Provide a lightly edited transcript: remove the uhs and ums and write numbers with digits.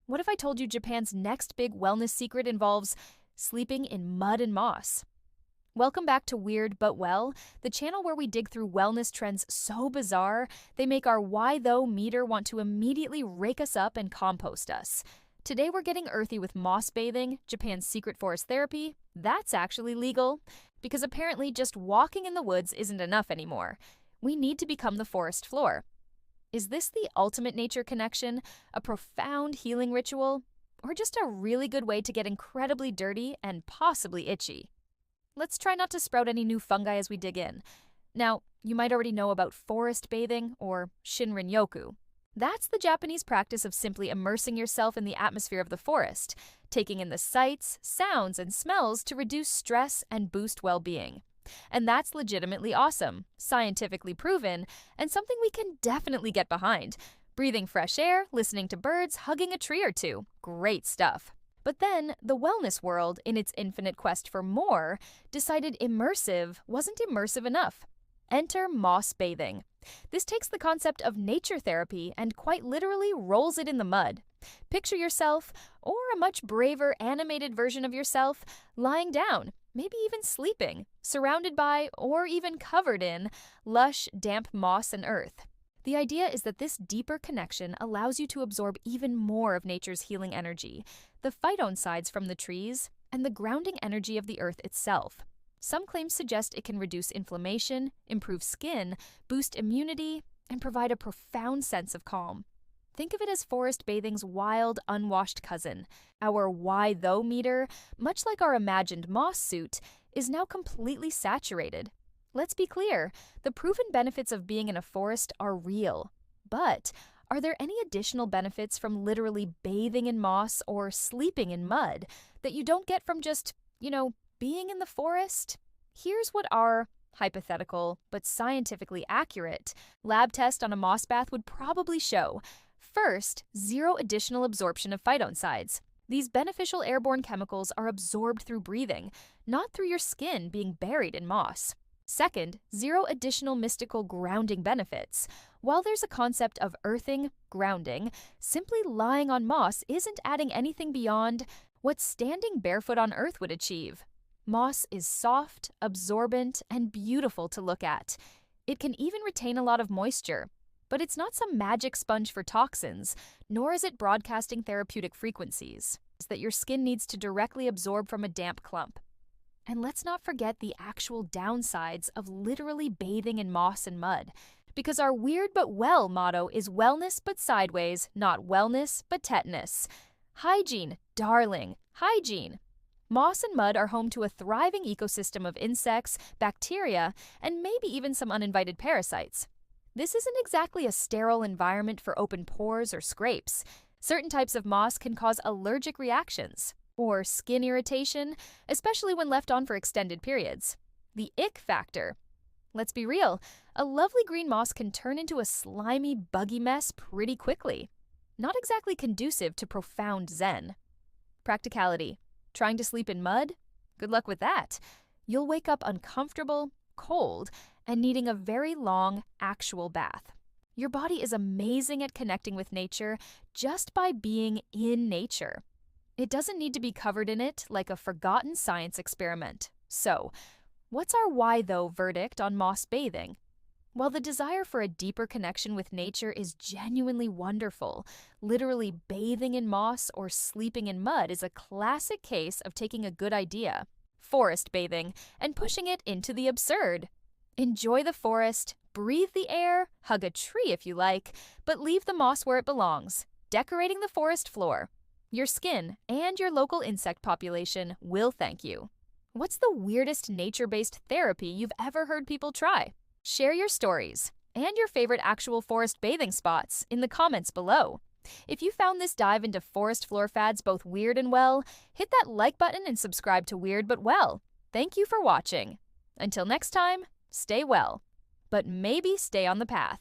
What if I told you Japan's next big wellness secret involves sleeping in mud and moss? Welcome back to Weird But Well, the channel where we dig through wellness trends so bizarre they make our why though meter want to immediately rake us up and compost us. Today we're getting earthy with moss bathing, Japan's secret forest therapy. That's actually legal, because apparently just walking in the woods isn't enough anymore. We need to become the forest floor. Is this the ultimate nature connection, a profound healing ritual, or just a really good way to get incredibly dirty and possibly itchy? Let's try not to sprout any new fungi as we dig in. Now, you might already know about forest bathing, or Shinrin Yoku. That's the Japanese practice of simply immersing yourself in the atmosphere of the forest, taking in the sights, sounds, and smells to reduce stress and boost well-being. And that's legitimately awesome, scientifically proven, and something we can definitely get behind. Breathing fresh air, listening to birds, hugging a tree or two. Great stuff. But then, the wellness world, in its infinite quest for more, decided immersive wasn't immersive enough. Enter moss bathing. This takes the concept of nature therapy and quite literally rolls it in the mud. Picture yourself, or a much braver animated version of yourself, lying down, maybe even sleeping, surrounded by, or even covered in, lush, damp moss and earth. The idea is that this deeper connection allows you to absorb even more of nature's healing energy, the phytoncides from the trees, and the grounding energy of the earth itself. Some claims suggest it can reduce inflammation, improve skin, boost immunity, and provide a profound sense of calm. Think of it as forest bathing's wild, unwashed cousin. Our why though meter, much like our imagined moss suit, is now completely saturated. Let's be clear, the proven benefits of being in a forest are real. But are there any additional benefits from literally bathing in moss or sleeping in mud that you don't get from just, being in the forest? Here's what our hypothetical, but scientifically accurate, lab test on a moss bath would probably show. First, zero additional absorption of phytoncides. These beneficial airborne chemicals are absorbed through breathing, not through your skin being buried in moss. Second, zero additional mystical grounding benefits. While there's a concept of earthing, grounding, simply lying on moss isn't adding anything beyond what standing barefoot on earth would achieve. Moss is soft, absorbent, and beautiful to look at. It can even retain a lot of moisture. But it's not some magic sponge for toxins, nor is it broadcasting therapeutic frequencies that your skin needs to directly absorb from a damp clump. And let's not forget the actual downsides of literally bathing in moss and mud, because our weird but well motto is wellness but sideways, not wellness but tetanus. Hygiene, darling, hygiene. Moss and mud are home to a thriving ecosystem of insects, bacteria, and maybe even some uninvited parasites. This isn't exactly a sterile environment for open pores or scrapes. Certain types of moss can cause allergic reactions or skin irritation, especially when left on for extended periods. The ick factor. Let's be real, a lovely green moss can turn into a slimy, buggy mess pretty quickly. Not exactly conducive to profound zen. Practicality. Trying to sleep in mud? Good luck with that. You'll wake up uncomfortable, cold, and needing a very long, actual bath. Your body is amazing at connecting with nature just by being in nature. It doesn't need to be covered in it like a forgotten science experiment. So, what's our why though verdict on moss bathing? While the desire for a deeper connection with nature is genuinely wonderful, literally bathing in moss or sleeping in mud is a classic case of taking a good idea, forest bathing, and pushing it into the absurd. Enjoy the forest, breathe the air, hug a tree if you like, but leave the moss where it belongs, decorating the forest floor. Your skin and your local insect population will thank you. What's the weirdest nature-based therapy you've ever heard people try? Share your stories and your favorite actual forest bathing spots in the comments below. If you found this dive into forest floor fads both weird and well, hit that like button and subscribe to Weird But Well. Thank you for watching. Until next time, stay well, but maybe stay on the path.